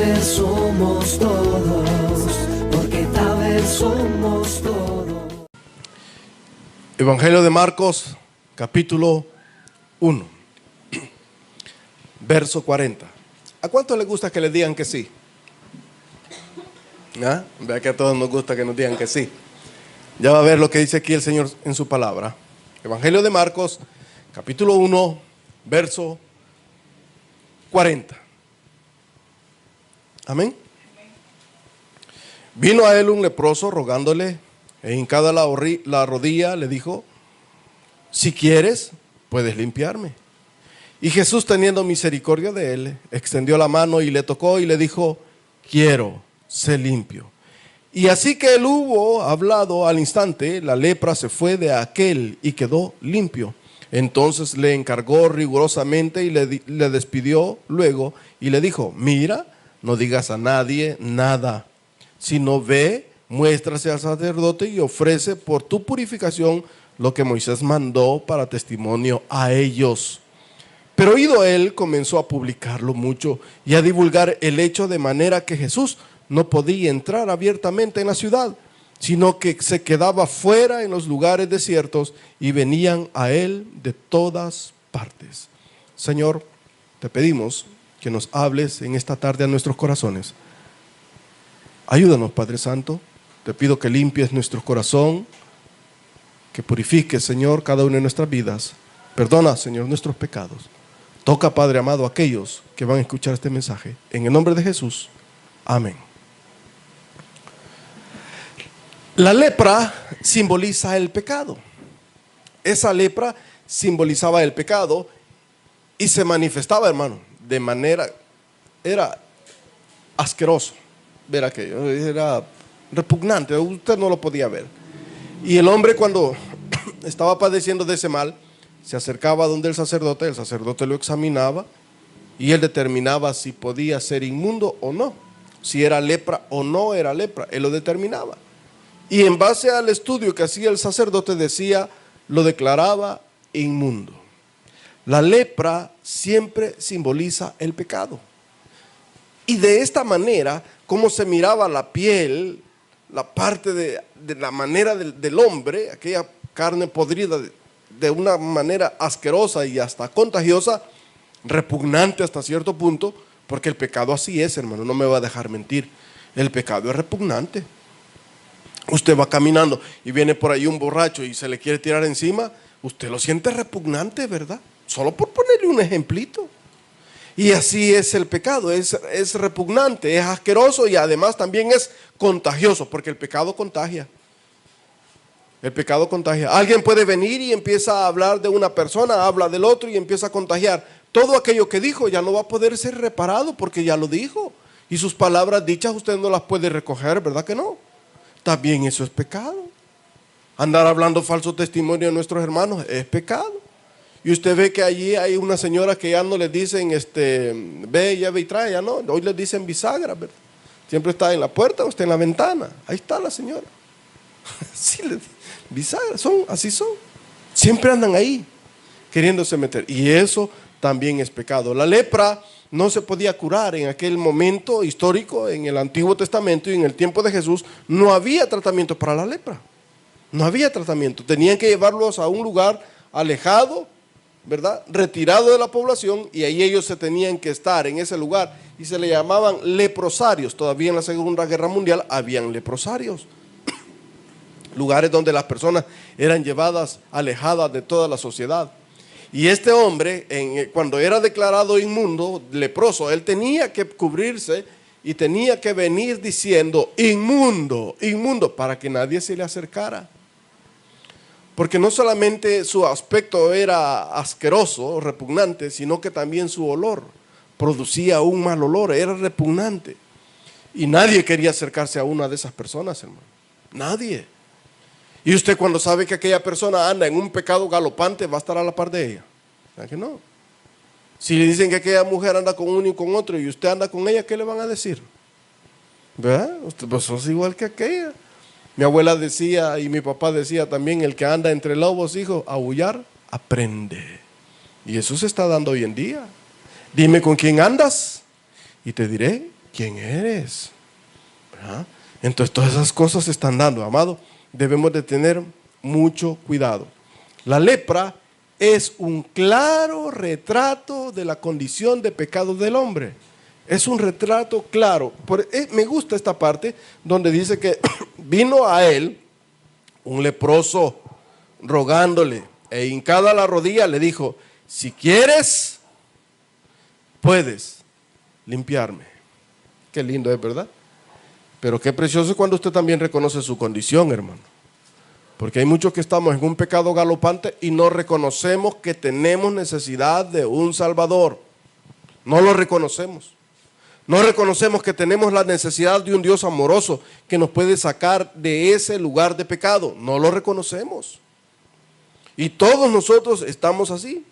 Taber somos todos, porque Taber somos todos. Evangelio de Marcos, capítulo 1, verso 40. ¿A cuánto les gusta que les digan que sí? ¿Ah? Vea que a todos nos gusta que nos digan que sí. Ya va a ver lo que dice aquí el Señor en su palabra. Evangelio de Marcos, capítulo 1, verso 40. Amén. Vino a él un leproso rogándole, e hincada la rodilla le dijo: si quieres, puedes limpiarme. Y Jesús, teniendo misericordia de él, extendió la mano y le tocó y le dijo: quiero, sé limpio. Y así que él hubo hablado, al instante la lepra se fue de aquel y quedó limpio. Entonces le encargó rigurosamente y le despidió luego y le dijo: mira, no digas a nadie nada, sino ve, muéstrase al sacerdote y ofrece por tu purificación lo que Moisés mandó para testimonio a ellos. Pero oído él, comenzó a publicarlo mucho y a divulgar el hecho, de manera que Jesús no podía entrar abiertamente en la ciudad, sino que se quedaba fuera en los lugares desiertos, y venían a él de todas partes. Señor, te pedimos que nos hables en esta tarde a nuestros corazones. Ayúdanos, Padre Santo. Te pido que limpies nuestro corazón, que purifiques, Señor, cada una de nuestras vidas. Perdona, Señor, nuestros pecados. Toca, Padre amado, a aquellos que van a escuchar este mensaje. En el nombre de Jesús. Amén. La lepra simboliza el pecado. Esa lepra simbolizaba el pecado y se manifestaba, hermano, de manera, era asqueroso ver aquello, era repugnante, usted no lo podía ver. Y el hombre, cuando estaba padeciendo de ese mal, se acercaba donde el sacerdote lo examinaba y él determinaba si podía ser inmundo o no, si era lepra o no era lepra, él lo determinaba. Y en base al estudio que hacía el sacerdote, decía, lo declaraba inmundo. La lepra siempre simboliza el pecado. Y de esta manera, como se miraba la piel, la parte de la manera del hombre, aquella carne podrida de una manera asquerosa y hasta contagiosa, repugnante hasta cierto punto, porque el pecado así es, hermano, no me va a dejar mentir. El pecado es repugnante. Usted va caminando y viene por ahí un borracho y se le quiere tirar encima, usted lo siente repugnante, ¿verdad? Solo por ponerle un ejemplito. Y así es el pecado, es repugnante, es asqueroso y además también es contagioso, porque el pecado contagia. El pecado contagia. Alguien puede venir y empieza a hablar de una persona, habla del otro y empieza a contagiar. Todo aquello que dijo ya no va a poder ser reparado porque ya lo dijo. Y sus palabras dichas usted no las puede recoger, ¿verdad que no? También eso es pecado. Andar hablando falso testimonio de nuestros hermanos es pecado. Y usted ve que allí hay una señora que ya no les dicen ve, lleve y trae, ya no. Hoy les dicen bisagra, ¿verdad? Siempre está en la puerta o está en la ventana. Ahí está la señora. Sí, bisagra, así son. Siempre andan ahí queriéndose meter. Y eso también es pecado. La lepra no se podía curar en aquel momento histórico, en el Antiguo Testamento y en el tiempo de Jesús. No había tratamiento para la lepra. No había tratamiento. Tenían que llevarlos a un lugar alejado, ¿verdad? Retirado de la población, y ahí ellos se tenían que estar en ese lugar y se le llamaban leprosarios. Todavía en la Segunda Guerra Mundial habían leprosarios. Lugares donde las personas eran llevadas alejadas de toda la sociedad. Y este hombre, cuando era declarado inmundo, leproso, él tenía que cubrirse y tenía que venir diciendo inmundo, inmundo, para que nadie se le acercara. Porque no solamente su aspecto era asqueroso, repugnante, sino que también su olor producía un mal olor, era repugnante. Y nadie quería acercarse a una de esas personas, hermano. Nadie. Y usted, cuando sabe que aquella persona anda en un pecado galopante, va a estar a la par de ella. ¿Verdad que no? Si le dicen que aquella mujer anda con uno y con otro y usted anda con ella, ¿qué le van a decir? ¿Verdad? Usted pues sos igual que aquella. Mi abuela decía y mi papá decía también: el que anda entre lobos, hijo, a aullar, aprende. Y eso se está dando hoy en día. Dime con quién andas y te diré quién eres. ¿Verdad? Entonces todas esas cosas se están dando, amado. Debemos de tener mucho cuidado. La lepra es un claro retrato de la condición de pecado del hombre. Es un retrato claro. Me gusta esta parte donde dice que vino a él un leproso rogándole, e hincada la rodilla le dijo: si quieres, puedes limpiarme. Qué lindo es, ¿verdad? Pero qué precioso es cuando usted también reconoce su condición, hermano. Porque hay muchos que estamos en un pecado galopante y no reconocemos que tenemos necesidad de un Salvador. No lo reconocemos. No reconocemos que tenemos la necesidad de un Dios amoroso que nos puede sacar de ese lugar de pecado. No lo reconocemos. Y todos nosotros estamos así.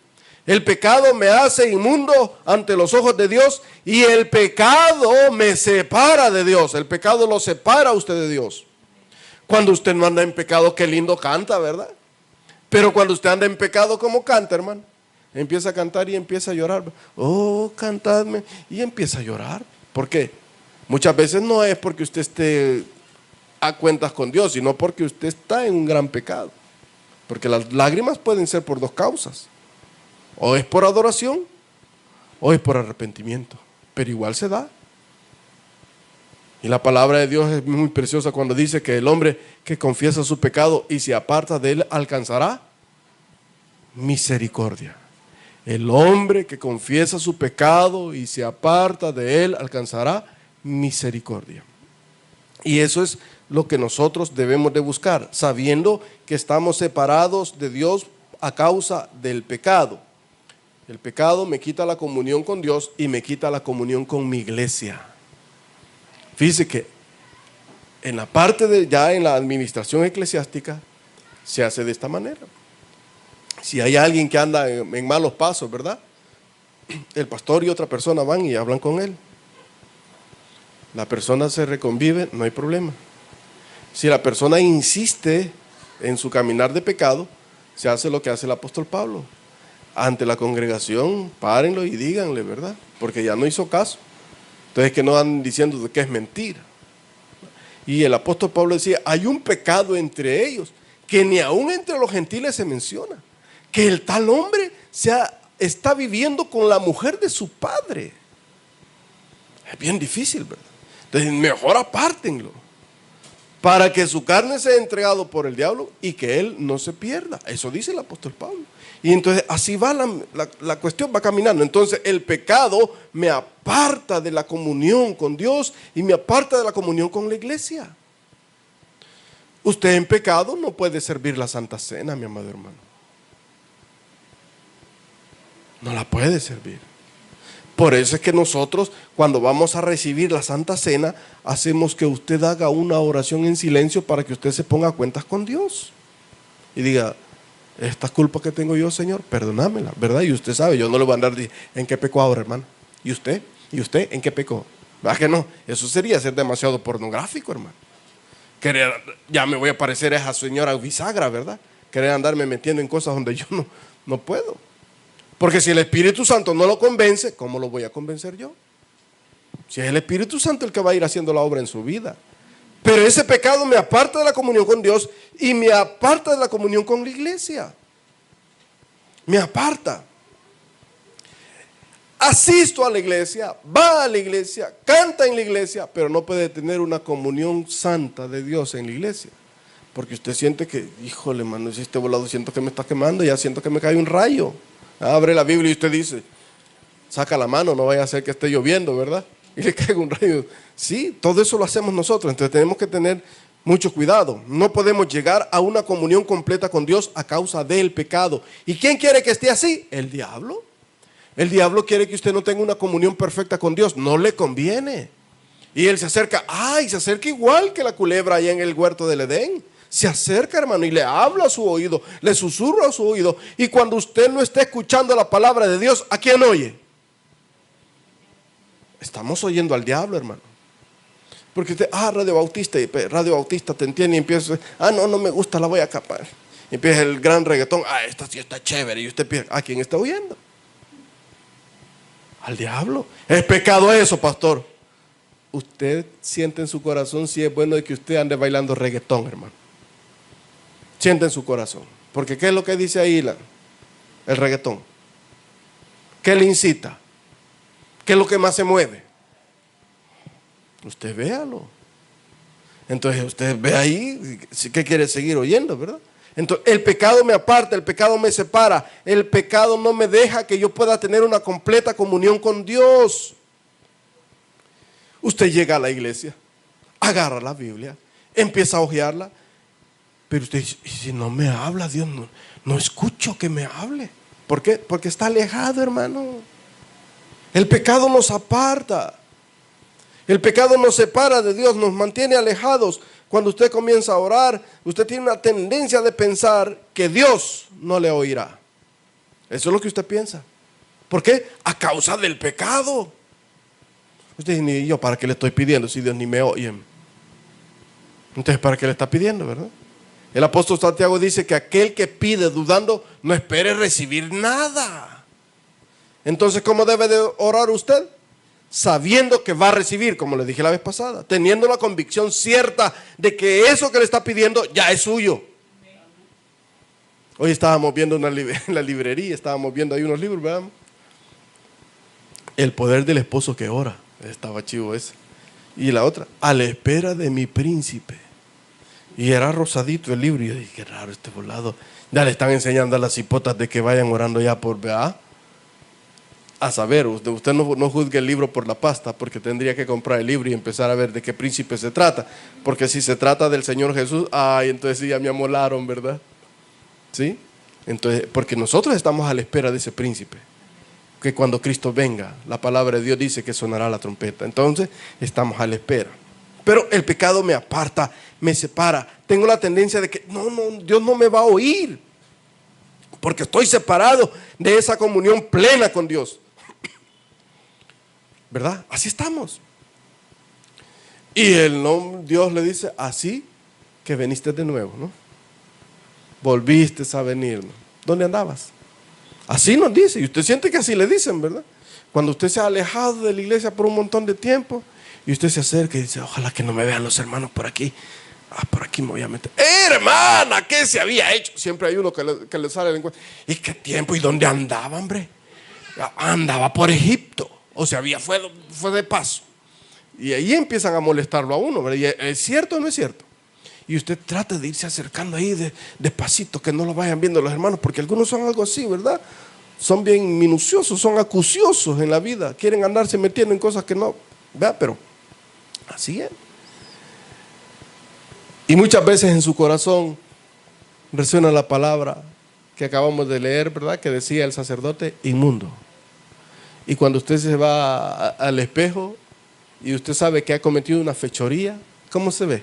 El pecado me hace inmundo ante los ojos de Dios y el pecado me separa de Dios. El pecado lo separa a usted de Dios. Cuando usted no anda en pecado, qué lindo canta, ¿verdad? Pero cuando usted anda en pecado, ¿cómo canta, hermano? Empieza a cantar y empieza a llorar. Oh, cantadme. Y empieza a llorar. ¿Por qué? Muchas veces no es porque usted esté a cuentas con Dios, sino porque usted está en un gran pecado. Porque las lágrimas pueden ser por dos causas. O es por adoración, o es por arrepentimiento. Pero igual se da. Y la palabra de Dios es muy preciosa cuando dice que el hombre que confiesa su pecado y se aparta de él alcanzará misericordia. El hombre que confiesa su pecado y se aparta de él alcanzará misericordia. Y eso es lo que nosotros debemos de buscar, sabiendo que estamos separados de Dios a causa del pecado. El pecado me quita la comunión con Dios y me quita la comunión con mi iglesia. Fíjese que en la parte de ya en la administración eclesiástica se hace de esta manera. Si hay alguien que anda en malos pasos, ¿verdad? El pastor y otra persona van y hablan con él. La persona se reconvive, no hay problema. Si la persona insiste en su caminar de pecado, se hace lo que hace el apóstol Pablo. Ante la congregación, párenlo y díganle, ¿verdad? Porque ya no hizo caso. Entonces que no andan diciendo que es mentira. Y el apóstol Pablo decía, hay un pecado entre ellos, que ni aún entre los gentiles se menciona. Que el tal hombre está viviendo con la mujer de su padre. Es bien difícil, ¿verdad? Entonces mejor apártenlo, para que su carne sea entregado por el diablo y que él no se pierda. Eso dice el apóstol Pablo. Y entonces así va la cuestión, va caminando. Entonces el pecado me aparta de la comunión con Dios y me aparta de la comunión con la iglesia. Usted en pecado no puede servir la Santa Cena, mi amado hermano. No la puede servir. Por eso es que nosotros, cuando vamos a recibir la Santa Cena, hacemos que usted haga una oración en silencio para que usted se ponga a cuentas con Dios. Y diga, esta culpa que tengo yo, Señor, perdónamela, ¿verdad? Y usted sabe, yo no le voy a andar diciendo, ¿en qué pecó ahora, hermano? ¿Y usted? ¿Y usted en qué pecó? ¿Verdad que no? Eso sería ser demasiado pornográfico, hermano. Ya me voy a parecer a esa señora bisagra, ¿verdad? Querer andarme metiendo en cosas donde yo no puedo. Porque si el Espíritu Santo no lo convence, ¿cómo lo voy a convencer yo? Si es el Espíritu Santo el que va a ir haciendo la obra en su vida. Pero ese pecado me aparta de la comunión con Dios y me aparta de la comunión con la iglesia. Me aparta. Asisto a la iglesia, va a la iglesia, canta en la iglesia, pero no puede tener una comunión santa de Dios en la iglesia. Porque usted siente que, híjole, mano, si este volado siento que me está quemando, ya siento que me cae un rayo. Abre la Biblia y usted dice, saca la mano, no vaya a ser que esté lloviendo, ¿verdad? Y le caiga un rayo. Sí, todo eso lo hacemos nosotros, entonces tenemos que tener mucho cuidado. No podemos llegar a una comunión completa con Dios a causa del pecado. ¿Y quién quiere que esté así? El diablo. El diablo quiere que usted no tenga una comunión perfecta con Dios, no le conviene. Y él se acerca, se acerca igual que la culebra allá en el huerto del Edén. Se acerca, hermano, y le habla a su oído, le susurra a su oído. Y cuando usted no está escuchando la palabra de Dios, ¿a quién oye? Estamos oyendo al diablo, hermano. Porque usted, Radio Bautista te entiende y empieza, no me gusta, la voy a capar. Y empieza el gran reggaetón, esta sí está chévere. Y usted piensa, ¿a quién está oyendo? Al diablo. ¿Es pecado eso, pastor? usted siente en su corazón si es bueno de que usted ande bailando reggaetón, hermano. Siente en su corazón. Porque ¿qué es lo que dice ahí el reggaetón? ¿Qué le incita? ¿Qué es lo que más se mueve? Usted véalo. Entonces usted ve ahí, ¿qué quiere seguir oyendo, verdad? Entonces el pecado me aparta, el pecado me separa, el pecado no me deja que yo pueda tener una completa comunión con Dios. Usted llega a la iglesia, agarra la Biblia, empieza a hojearla, pero usted dice, ¿y si no me habla Dios? No escucho que me hable. ¿Por qué? Porque está alejado, hermano. El pecado nos aparta. El pecado nos separa de Dios, nos mantiene alejados. Cuando usted comienza a orar, usted tiene una tendencia de pensar que Dios no le oirá. Eso es lo que usted piensa. ¿Por qué? A causa del pecado. Usted dice, ni yo para qué le estoy pidiendo si Dios ni me oye. Entonces, ¿para qué le está pidiendo, verdad? El apóstol Santiago dice que aquel que pide dudando no espere recibir nada. Entonces, ¿cómo debe de orar usted? Sabiendo que va a recibir, como le dije la vez pasada, teniendo la convicción cierta de que eso que le está pidiendo ya es suyo. Hoy estábamos viendo en la librería, estábamos viendo ahí unos libros, ¿verdad? El poder del esposo que ora, estaba chivo ese. Y la otra, a la espera de mi príncipe. Y era rosadito el libro, y yo dije, qué raro este volado. Ya le están enseñando a las hipotas de que vayan orando ya por, ¿verdad? A saber, usted no juzgue el libro por la pasta, porque tendría que comprar el libro y empezar a ver de qué príncipe se trata. Porque si se trata del Señor Jesús, entonces sí, ya me amolaron, ¿verdad? ¿Sí? Entonces, porque nosotros estamos a la espera de ese príncipe. Que cuando Cristo venga, la palabra de Dios dice que sonará la trompeta. Entonces, estamos a la espera. Pero el pecado me aparta, me separa. Tengo la tendencia de que, Dios no me va a oír. Porque estoy separado de esa comunión plena con Dios. ¿Verdad? Así estamos. Y Dios le dice, así que veniste de nuevo, ¿no? Volviste a venir, ¿no? ¿Dónde andabas? Así nos dice, y usted siente que así le dicen, ¿verdad? Cuando usted se ha alejado de la iglesia por un montón de tiempo, y usted se acerca y dice, ojalá que no me vean los hermanos por aquí. Por aquí me voy a meter. Hermana, ¿qué se había hecho? Siempre hay uno que le sale el encuentro. ¿Y qué tiempo? ¿Y dónde andaba, hombre? Andaba por Egipto. O sea, fue de paso. Y ahí empiezan a molestarlo a uno, ¿verdad? Y ¿es cierto o no es cierto? Y usted trata de irse acercando ahí despacito, que no lo vayan viendo los hermanos, porque algunos son algo así, ¿verdad? Son bien minuciosos, son acuciosos en la vida. Quieren andarse metiendo en cosas que no, ¿verdad? Pero así es. Y muchas veces en su corazón resuena la palabra que acabamos de leer, ¿verdad? Que decía el sacerdote, inmundo. Y cuando usted se va al espejo y usted sabe que ha cometido una fechoría, ¿cómo se ve?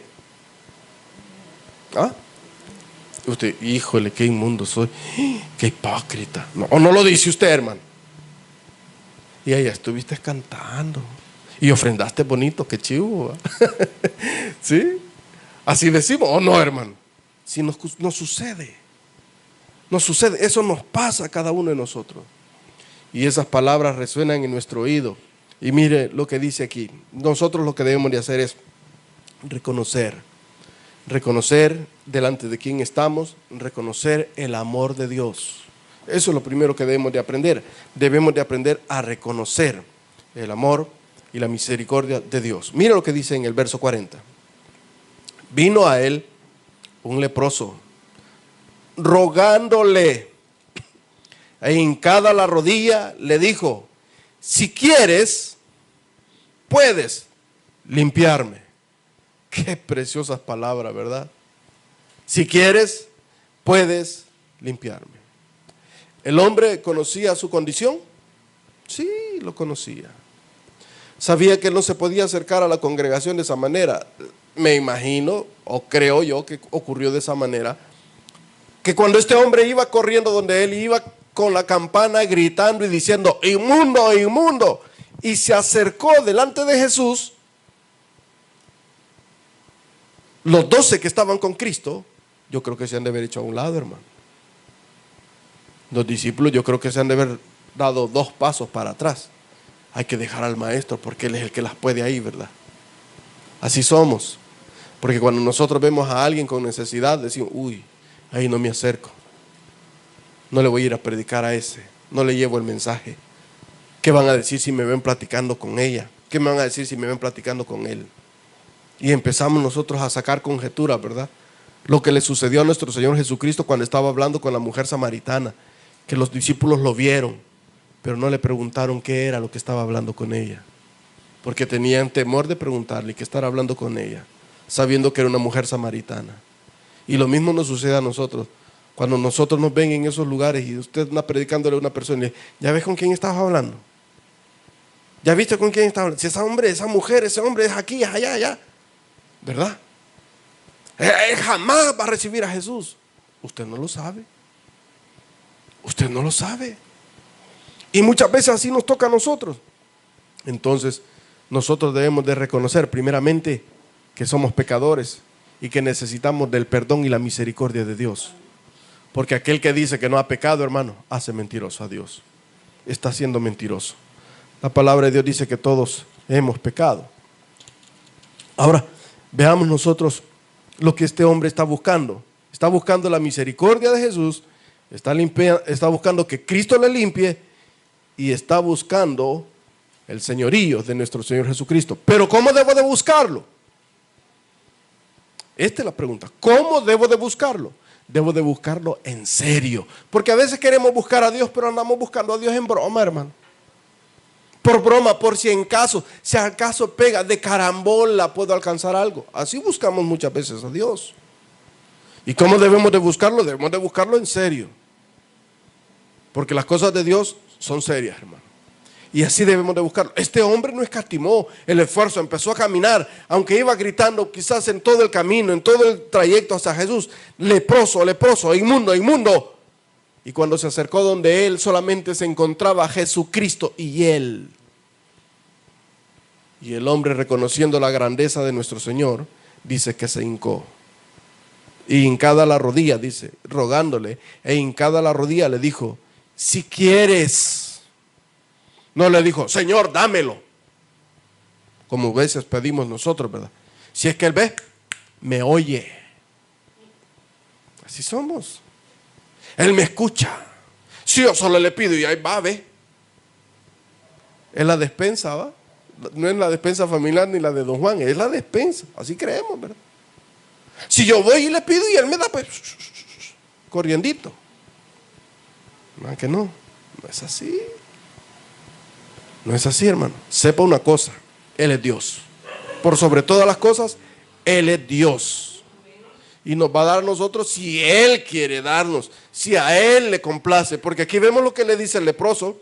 Usted, híjole, qué inmundo soy, qué hipócrita. ¿O no lo dice usted, hermano? Y ahí estuviste cantando y ofrendaste bonito, qué chivo. ¿Sí? Así decimos, ¿o no, hermano? Si nos sucede. Nos sucede, eso nos pasa a cada uno de nosotros. Y esas palabras resuenan en nuestro oído. Y mire lo que dice aquí. Nosotros lo que debemos de hacer es reconocer delante de quién estamos, reconocer el amor de Dios. Eso es lo primero que debemos de aprender. Debemos de aprender a reconocer el amor y la misericordia de Dios. Mira lo que dice en el verso 40. Vino a él un leproso, rogándole, e hincada la rodilla, le dijo, si quieres, puedes limpiarme. Qué preciosas palabras, ¿verdad? Si quieres, puedes limpiarme. ¿El hombre conocía su condición? Sí, lo conocía. Sabía que no se podía acercar a la congregación de esa manera. Me imagino, o creo yo que ocurrió de esa manera, que cuando este hombre iba corriendo donde él iba con la campana gritando y diciendo, inmundo, inmundo, y se acercó delante de Jesús, los 12 que estaban con Cristo, yo creo que se han de haber hecho a un lado, hermano. Los discípulos yo creo que se han de haber dado 2 pasos para atrás. Hay que dejar al maestro porque él es el que las puede ahí, ¿verdad? Así somos. Porque cuando nosotros vemos a alguien con necesidad, decimos, uy, ahí no me acerco. No le voy a ir a predicar a ese. No le llevo el mensaje. ¿Qué van a decir si me ven platicando con ella? ¿Qué me van a decir si me ven platicando con él? Y empezamos nosotros a sacar conjeturas, ¿verdad? Lo que le sucedió a nuestro Señor Jesucristo cuando estaba hablando con la mujer samaritana, que los discípulos lo vieron, pero no le preguntaron qué era lo que estaba hablando con ella, porque tenían temor de preguntarle qué estar hablando con ella, sabiendo que era una mujer samaritana. Y lo mismo nos sucede a nosotros. Cuando nosotros nos ven en esos lugares y usted anda predicándole a una persona y le dice, ¿ya ves con quién estabas hablando? ¿Ya viste con quién estabas hablando? Si ese hombre, esa mujer, ese hombre es aquí, es allá, allá. ¿Verdad? Él jamás va a recibir a Jesús. Usted no lo sabe. Usted no lo sabe. Y muchas veces así nos toca a nosotros. Entonces, nosotros debemos de reconocer primeramente que somos pecadores y que necesitamos del perdón y la misericordia de Dios. Porque aquel que dice que no ha pecado, hermano, hace mentiroso a Dios. Está siendo mentiroso. La palabra de Dios dice que todos hemos pecado. Ahora, veamos nosotros lo que este hombre está buscando. Está buscando la misericordia de Jesús, está buscando que Cristo le limpie y está buscando el señorío de nuestro Señor Jesucristo. Pero ¿cómo debo de buscarlo? Esta es la pregunta. ¿Cómo debo de buscarlo? Debo de buscarlo en serio. Porque a veces queremos buscar a Dios, pero andamos buscando a Dios en broma, hermano. Por broma, por si acaso pega, de carambola puedo alcanzar algo. Así buscamos muchas veces a Dios. ¿Y cómo debemos de buscarlo? Debemos de buscarlo en serio. Porque las cosas de Dios son serias, hermano. Y así debemos de buscarlo. Este hombre no escatimó el esfuerzo, empezó a caminar, aunque iba gritando quizás en todo el camino, en todo el trayecto hacia Jesús, leproso, leproso, inmundo, inmundo. Y cuando se acercó donde él, solamente se encontraba Jesucristo y él. Y el hombre, reconociendo la grandeza de nuestro Señor, dice que se hincó. Y hincada la rodilla, dice, rogándole, e hincada la rodilla le dijo, si quieres. No le dijo, Señor, dámelo. Como a veces pedimos nosotros, ¿verdad? Si es que él ve, me oye. Así somos. Él me escucha. Si yo solo le pido y ahí va, ve. Es la despensa, ¿va? No es la despensa familiar ni la de Don Juan, es la despensa. Así creemos, ¿verdad? Si yo voy y le pido y él me da, pues, corriendito. No, que no. No es así. No es así, hermano. Sepa una cosa, Él es Dios. Por sobre todas las cosas, Él es Dios. Y nos va a dar a nosotros si Él quiere darnos, si a Él le complace. Porque aquí vemos lo que le dice el leproso.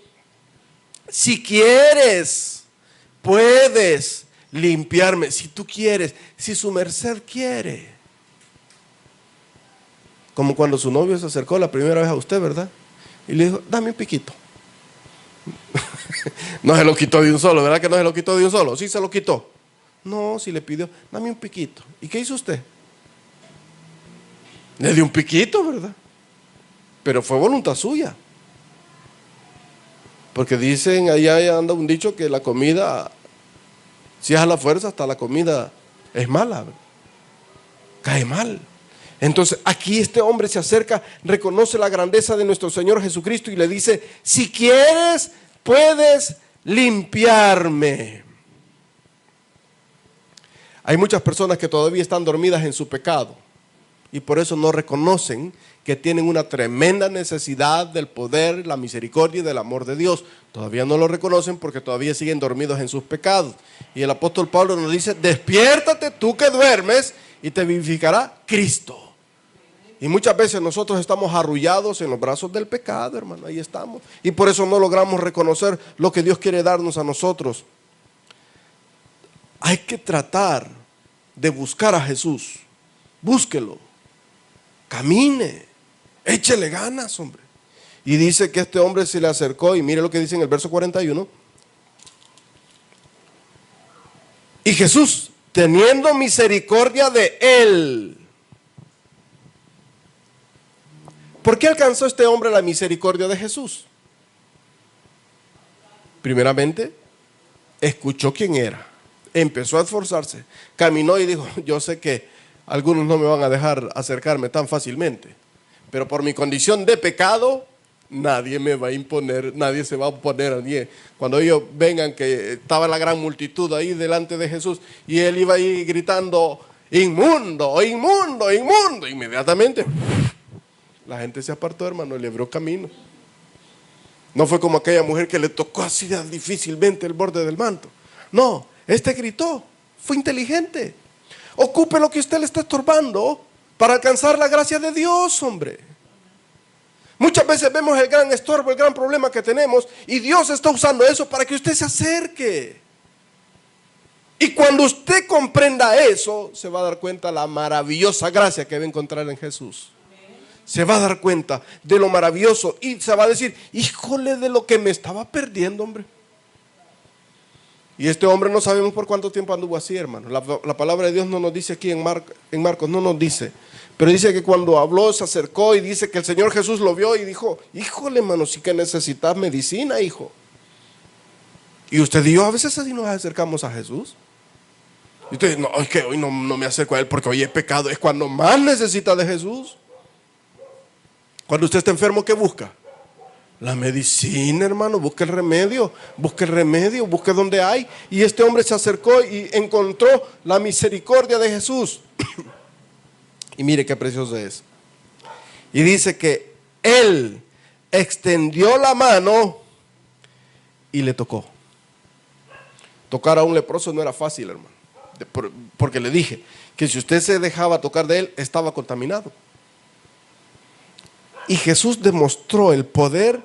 Si quieres, puedes limpiarme. Si tú quieres, si su merced quiere. Como cuando su novio se acercó la primera vez a usted, ¿verdad? Y le dijo, dame un piquito. No se lo quitó de un solo, ¿verdad que no se lo quitó de un solo? Sí se lo quitó. No, si le pidió, dame un piquito. ¿Y qué hizo usted? Le dio un piquito, ¿verdad? Pero fue voluntad suya. Porque dicen, allá anda un dicho que la comida, si es a la fuerza, hasta la comida es mala, ¿verdad? Cae mal. Entonces aquí este hombre se acerca, reconoce la grandeza de nuestro Señor Jesucristo y le dice, si quieres, puedes limpiarme. Hay muchas personas que todavía están dormidas en su pecado y por eso no reconocen que tienen una tremenda necesidad del poder, la misericordia y del amor de Dios. Todavía no lo reconocen porque todavía siguen dormidos en sus pecados. Y el apóstol Pablo nos dice, despiértate tú que duermes y te vivificará Cristo. Y muchas veces nosotros estamos arrullados en los brazos del pecado, hermano, ahí estamos. Y por eso no logramos reconocer lo que Dios quiere darnos a nosotros. Hay que tratar de buscar a Jesús. Búsquelo, camine, échele ganas, hombre. Y dice que este hombre se le acercó y mire lo que dice en el verso 41. Y Jesús, teniendo misericordia de él. ¿Por qué alcanzó este hombre la misericordia de Jesús? Primeramente, escuchó quién era. empezó a esforzarse, caminó y dijo, yo sé que algunos no me van a dejar acercarme tan fácilmente, pero por mi condición de pecado, nadie me va a imponer, nadie se va a oponer a mí. Cuando ellos vengan, que estaba la gran multitud ahí delante de Jesús, y él iba ahí gritando, inmundo, inmundo, inmundo, inmediatamente la gente se apartó, hermano, y le abrió camino. No fue como aquella mujer que le tocó así difícilmente el borde del manto. No, este gritó, fue inteligente. Ocupe lo que usted le está estorbando para alcanzar la gracia de Dios, hombre. Muchas veces vemos el gran estorbo, el gran problema que tenemos, y Dios está usando eso para que usted se acerque. Y cuando usted comprenda eso, se va a dar cuenta de la maravillosa gracia que va a encontrar en Jesús. Se va a dar cuenta de lo maravilloso y se va a decir, híjole, de lo que me estaba perdiendo, hombre. Y este hombre no sabemos por cuánto tiempo anduvo así, hermano. La palabra de Dios no nos dice aquí en Marcos, no nos dice. Pero dice que cuando habló, se acercó y dice que el Señor Jesús lo vio y dijo, híjole, hermano, sí que necesitas medicina, hijo. Y usted y yo a veces así nos acercamos a Jesús. Y usted dice, no, es que hoy no me acerco a Él porque hoy he pecado. Es cuando más necesita de Jesús. Cuando usted está enfermo, ¿qué busca? La medicina, hermano, busque el remedio, busque donde hay. Y este hombre se acercó y encontró la misericordia de Jesús. Y mire qué precioso es. Y dice que él extendió la mano y le tocó. Tocar a un leproso no era fácil, hermano. Porque le dije que si usted se dejaba tocar de él, estaba contaminado. Y Jesús demostró el poder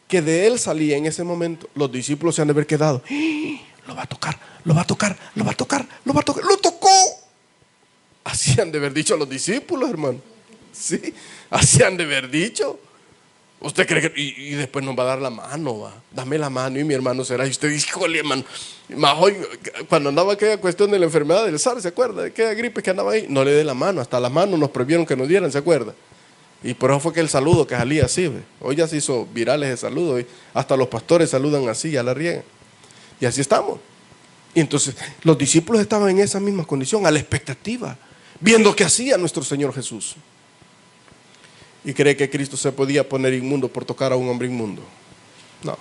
que de él salía en ese momento. Los discípulos se han de haber quedado. Lo va a tocar, lo va a tocar, lo va a tocar, lo va a tocar. ¡Lo tocó! Así han de haber dicho los discípulos, hermano. Sí, así han de haber dicho. ¿Usted cree que y después nos va a dar la mano? Va. Dame la mano y mi hermano será. Y usted dice, híjole, hermano. Más hoy, cuando andaba aquella cuestión de la enfermedad del SARS, ¿se acuerda? De aquella gripe que andaba ahí. No le dé la mano, hasta la mano nos prohibieron que nos dieran, ¿se acuerda? Y por eso fue que el saludo que salía así, ¿ve? Hoy ya se hizo viral ese saludo, ¿ve? Hasta los pastores saludan así, ya la riegan. Y así estamos. Y entonces los discípulos estaban en esa misma condición, a la expectativa, viendo qué hacía nuestro Señor Jesús. ¿Y cree que Cristo se podía poner inmundo por tocar a un hombre inmundo? No.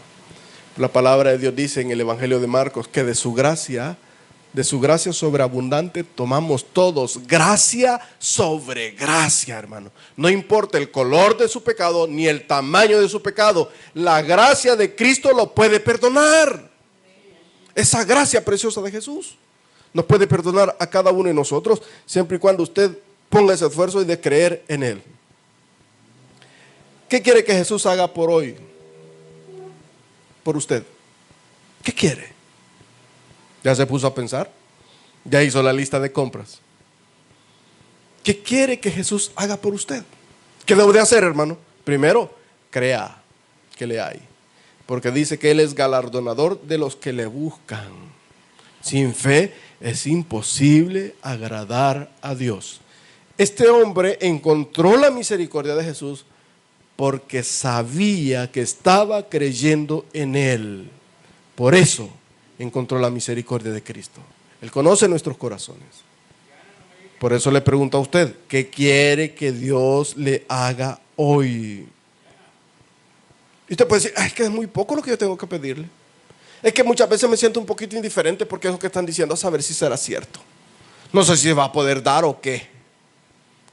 La palabra de Dios dice en el Evangelio de Marcos que de su gracia sobreabundante tomamos todos, gracia sobre gracia, hermano. No importa el color de su pecado ni el tamaño de su pecado, la gracia de Cristo lo puede perdonar. Esa gracia preciosa de Jesús nos puede perdonar a cada uno de nosotros, siempre y cuando usted ponga ese esfuerzo y de creer en Él. ¿Qué quiere que Jesús haga por hoy? Por usted. ¿Qué quiere? ¿Ya se puso a pensar? ¿Ya hizo la lista de compras? ¿Qué quiere que Jesús haga por usted? ¿Qué debe de hacer, hermano? Primero, crea que le hay. Porque dice que Él es galardonador de los que le buscan. Sin fe es imposible agradar a Dios. Este hombre encontró la misericordia de Jesús porque sabía que estaba creyendo en Él. Por eso encontró la misericordia de Cristo. Él conoce nuestros corazones. Por eso le pregunto a usted, ¿qué quiere que Dios le haga hoy? Y usted puede decir, es que es muy poco lo que yo tengo que pedirle. Es que muchas veces me siento un poquito indiferente porque es lo que están diciendo, a saber si será cierto. No sé si se va a poder dar o qué.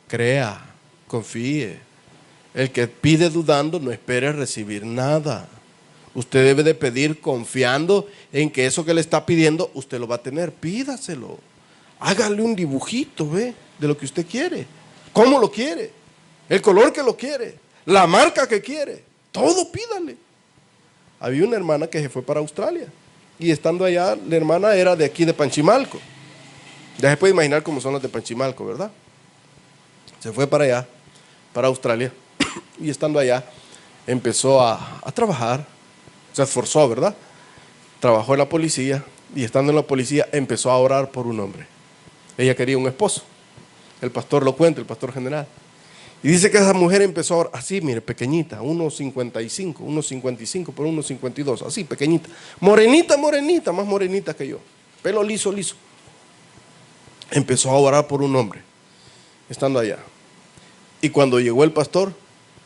Crea, confíe. El que pide dudando no espere recibir nada. Usted debe de pedir confiando en que eso que le está pidiendo usted lo va a tener. Pídaselo. Hágale un dibujito, ¿ve? De lo que usted quiere. ¿Cómo lo quiere? El color que lo quiere. La marca que quiere. Todo pídale. Había una hermana que se fue para Australia. Y estando allá, la hermana era de aquí de Panchimalco. Ya se puede imaginar cómo son las de Panchimalco, ¿verdad? Se fue para allá, para Australia. Y estando allá, empezó a trabajar. Se esforzó, ¿verdad? Trabajó en la policía y estando en la policía empezó a orar por un hombre. Ella quería un esposo. El pastor lo cuenta, el pastor general. Y dice que esa mujer empezó a orar así, mire, pequeñita, 1,55 por 1,52, así, pequeñita. Morenita, morenita, más morenita que yo. pelo liso, liso. Empezó a orar por un hombre, estando allá. Y cuando llegó el pastor,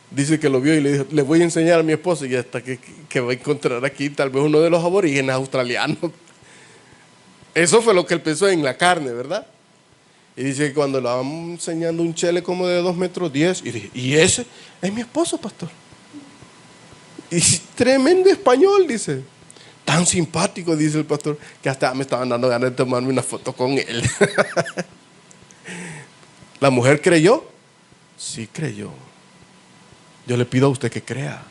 dice que lo vio y le dijo, le voy a enseñar a mi esposo, y hasta que va a encontrar aquí tal vez uno de los aborígenes australianos. Eso fue lo que él pensó en la carne, ¿verdad? Y dice que cuando le van enseñando un chele como de 2,10 m, y dije, ¿y ese? Es mi esposo, pastor. Y tremendo español, dice. Tan simpático, dice el pastor, que hasta me estaban dando ganas de tomarme una foto con él. ¿La mujer creyó? Sí creyó. Yo le pido a usted que crea.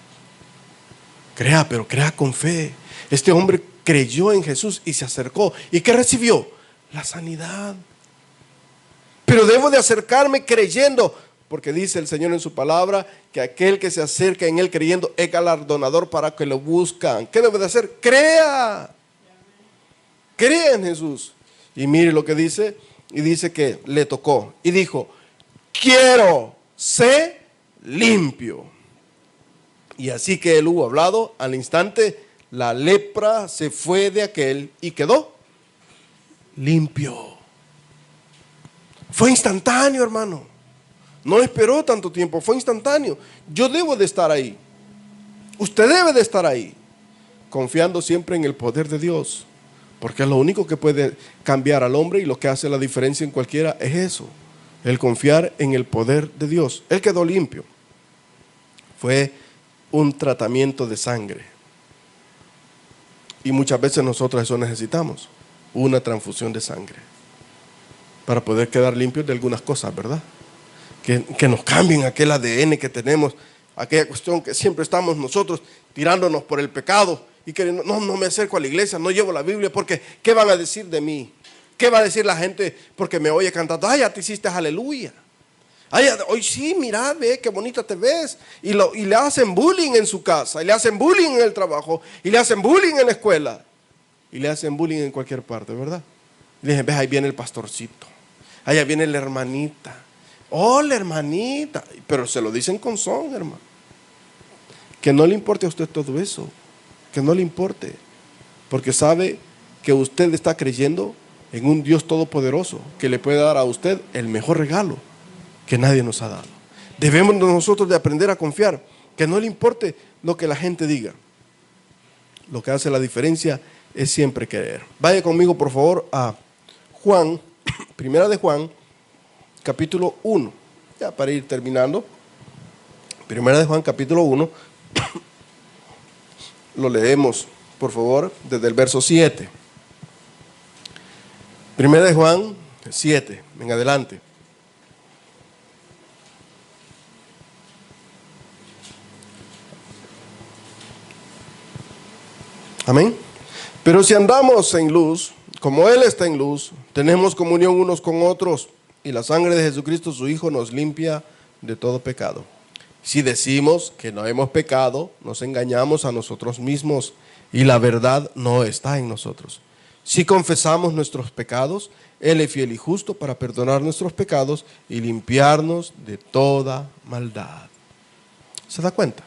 Crea, pero crea con fe. Este hombre creyó en Jesús y se acercó. ¿Y qué recibió? La sanidad. Pero debo de acercarme creyendo, porque dice el Señor en su palabra que aquel que se acerca en Él creyendo es galardonador para que lo buscan. ¿Qué debe de hacer? Crea. Crea en Jesús. Y mire lo que dice, y dice que le tocó y dijo, quiero ser limpio. Y así que él hubo hablado, al instante la lepra se fue de aquel y quedó limpio. Fue instantáneo, hermano. No esperó tanto tiempo, fue instantáneo. Yo debo de estar ahí. Usted debe de estar ahí, confiando siempre en el poder de Dios, porque es lo único que puede cambiar al hombre, y lo que hace la diferencia en cualquiera es eso, el confiar en el poder de Dios. Él quedó limpio. Fue un tratamiento de sangre. Y muchas veces nosotros eso necesitamos, una transfusión de sangre, para poder quedar limpios de algunas cosas, ¿verdad? Que nos cambien aquel ADN que tenemos, aquella cuestión que siempre estamos nosotros tirándonos por el pecado y que no me acerco a la iglesia, no llevo la Biblia porque ¿qué van a decir de mí? ¿Qué va a decir la gente porque me oye cantando? Ay, ya te hiciste aleluya. Ay, hoy sí, mira, ve qué bonita te ves. Y le hacen bullying en su casa, y le hacen bullying en el trabajo, y le hacen bullying en la escuela, y le hacen bullying en cualquier parte, ¿verdad? Y le dicen, ves, ahí viene el pastorcito, allá viene la hermanita. Oh, la hermanita. Pero se lo dicen con son, hermano. Que no le importe a usted todo eso, que no le importe, porque sabe que usted está creyendo en un Dios todopoderoso que le puede dar a usted el mejor regalo que nadie nos ha dado. Debemos nosotros de aprender a confiar, que no le importe lo que la gente diga. Lo que hace la diferencia es siempre creer. Vaya conmigo, por favor, a Juan, primera de Juan, capítulo 1. Ya para ir terminando. Primera de Juan, capítulo 1. Lo leemos, por favor, desde el verso 7. Primera de Juan 7, en adelante. Amén. Pero si andamos en luz, como Él está en luz, tenemos comunión unos con otros, y la sangre de Jesucristo, su Hijo, nos limpia de todo pecado. Si decimos que no hemos pecado, nos engañamos a nosotros mismos, y la verdad no está en nosotros. Si confesamos nuestros pecados, Él es fiel y justo para perdonar nuestros pecados y limpiarnos de toda maldad. ¿Se da cuenta?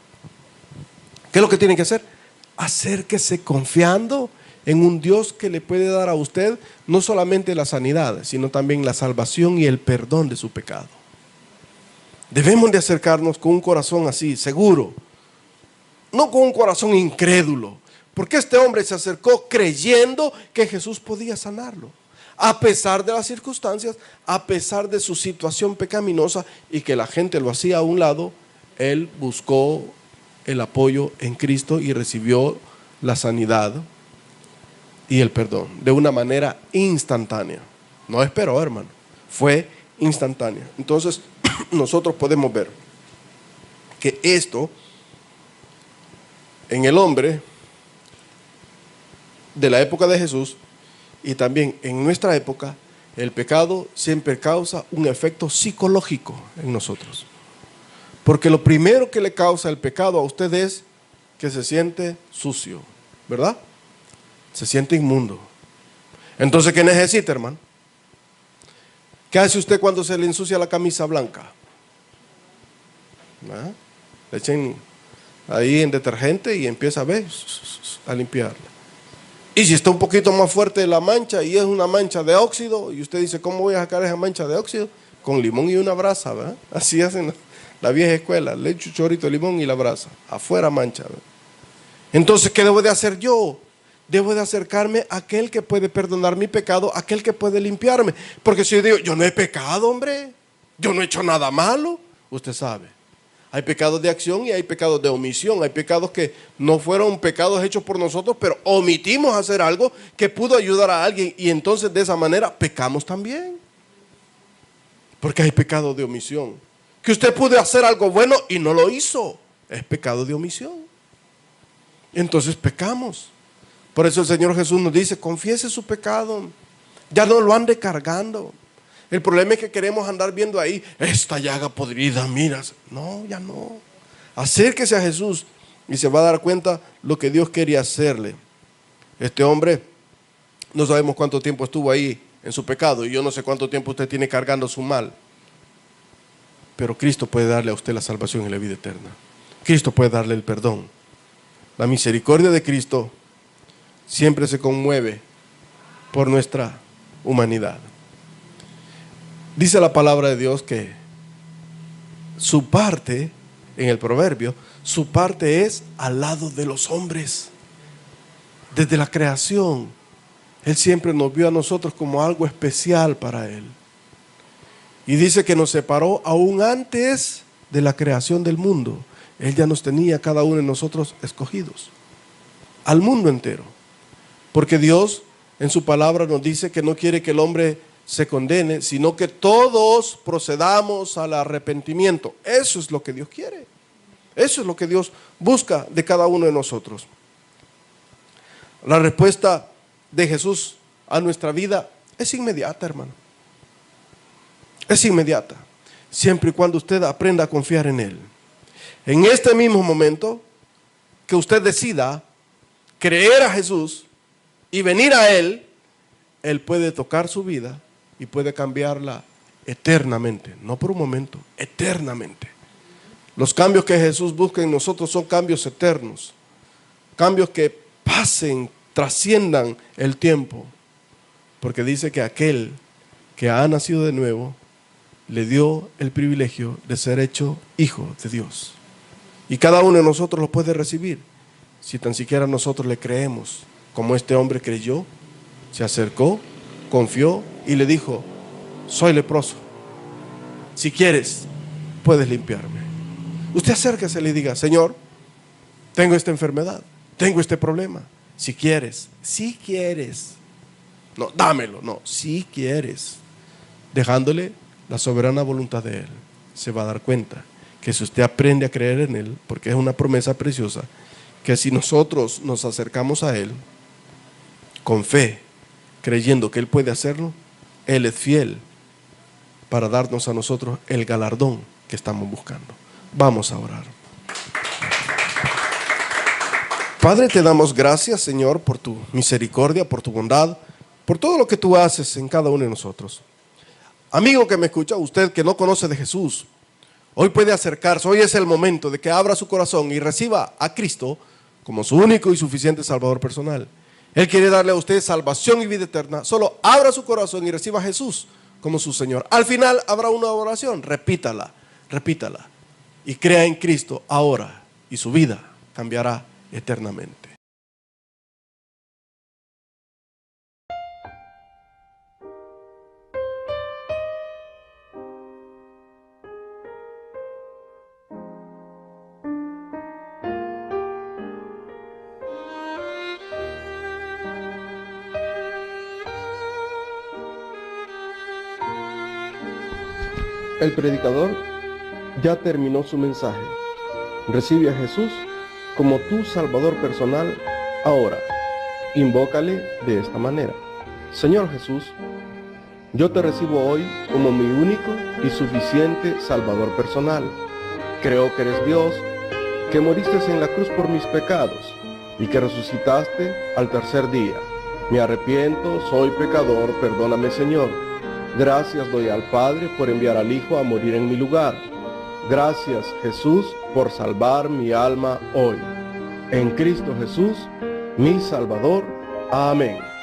¿Qué es lo que tienen que hacer? Acérquese confiando en un Dios que le puede dar a usted no solamente la sanidad, sino también la salvación y el perdón de su pecado. Debemos de acercarnos con un corazón así, seguro, no con un corazón incrédulo, porque este hombre se acercó creyendo que Jesús podía sanarlo, a pesar de las circunstancias, a pesar de su situación pecaminosa y que la gente lo hacía a un lado. Él buscó el apoyo en Cristo y recibió la sanidad y el perdón de una manera instantánea. No esperó, hermano, fue instantánea. Entonces nosotros podemos ver que esto en el hombre de la época de Jesús y también en nuestra época, el pecado siempre causa un efecto psicológico en nosotros. Porque lo primero que le causa el pecado a usted es que se siente sucio, ¿verdad? Se siente inmundo. Entonces, ¿qué necesita, hermano? ¿Qué hace usted cuando se le ensucia la camisa blanca? ¿Ah? Le echen ahí en detergente y empieza a ver, a limpiarla. Y si está un poquito más fuerte la mancha y es una mancha de óxido, y usted dice, ¿cómo voy a sacar esa mancha de óxido? Con limón y una brasa, ¿verdad? Así hacen la vieja escuela, le echo chorrito de limón y la brasa, afuera mancha, ¿verdad? Entonces, ¿qué debo de hacer yo? Debo de acercarme a aquel que puede perdonar mi pecado, aquel que puede limpiarme. Porque si yo digo, yo no he pecado, hombre, yo no he hecho nada malo, usted sabe. Hay pecados de acción y hay pecados de omisión. Hay pecados que no fueron pecados hechos por nosotros, pero omitimos hacer algo que pudo ayudar a alguien. Y entonces de esa manera pecamos también. Porque hay pecado de omisión. Que usted pudo hacer algo bueno y no lo hizo. Es pecado de omisión. Entonces pecamos. Por eso el Señor Jesús nos dice, confiese su pecado. Ya no lo ande cargando. El problema es que queremos andar viendo ahí, esta llaga podrida, miras. No, ya no. Acérquese a Jesús y se va a dar cuenta lo que Dios quería hacerle. Este hombre, no sabemos cuánto tiempo estuvo ahí en su pecado y yo no sé cuánto tiempo usted tiene cargando su mal. Pero Cristo puede darle a usted la salvación y la vida eterna. Cristo puede darle el perdón. La misericordia de Cristo siempre se conmueve por nuestra humanidad. Dice la palabra de Dios que su parte, en el proverbio, su parte es al lado de los hombres. Desde la creación, Él siempre nos vio a nosotros como algo especial para Él. Y dice que nos separó aún antes de la creación del mundo. Él ya nos tenía cada uno de nosotros escogidos. Al mundo entero. Porque Dios en su palabra nos dice que no quiere que el hombre se condene, sino que todos procedamos al arrepentimiento. Eso es lo que Dios quiere. Eso es lo que Dios busca de cada uno de nosotros. La respuesta de Jesús a nuestra vida es inmediata, hermano. Es inmediata. Siempre y cuando usted aprenda a confiar en Él. En este mismo momento que usted decida creer a Jesús y venir a Él, Él puede tocar su vida y puede cambiarla eternamente, no por un momento, eternamente. Los cambios que Jesús busca en nosotros son cambios eternos, cambios que pasen, trasciendan el tiempo, porque dice que aquel que ha nacido de nuevo le dio el privilegio de ser hecho hijo de Dios. Y cada uno de nosotros lo puede recibir, si tan siquiera nosotros le creemos, como este hombre creyó, se acercó, confió y le dijo, soy leproso, si quieres puedes limpiarme. Usted acérquese y le diga, Señor, tengo esta enfermedad, tengo este problema, si quieres, no, dámelo, no, si quieres, dejándole la soberana voluntad de Él. Se va a dar cuenta que si usted aprende a creer en Él, porque es una promesa preciosa, que si nosotros nos acercamos a Él con fe, creyendo que Él puede hacerlo, Él es fiel para darnos a nosotros el galardón que estamos buscando. Vamos a orar. Padre, te damos gracias, Señor, por tu misericordia, por tu bondad, por todo lo que tú haces en cada uno de nosotros. Amigo que me escucha, usted que no conoce de Jesús, hoy puede acercarse, hoy es el momento de que abra su corazón y reciba a Cristo como su único y suficiente Salvador personal. Él quiere darle a usted salvación y vida eterna. Solo abra su corazón y reciba a Jesús como su Señor. Al final habrá una oración, repítala, repítala. Y crea en Cristo ahora y su vida cambiará eternamente. El predicador ya terminó su mensaje. Recibe a Jesús como tu Salvador personal ahora. Invócale de esta manera. Señor Jesús, yo te recibo hoy como mi único y suficiente Salvador personal. Creo que eres Dios, que moriste en la cruz por mis pecados y que resucitaste al tercer día. Me arrepiento, soy pecador, perdóname, Señor. Gracias doy al Padre por enviar al Hijo a morir en mi lugar. Gracias, Jesús, por salvar mi alma hoy. En Cristo Jesús, mi Salvador. Amén.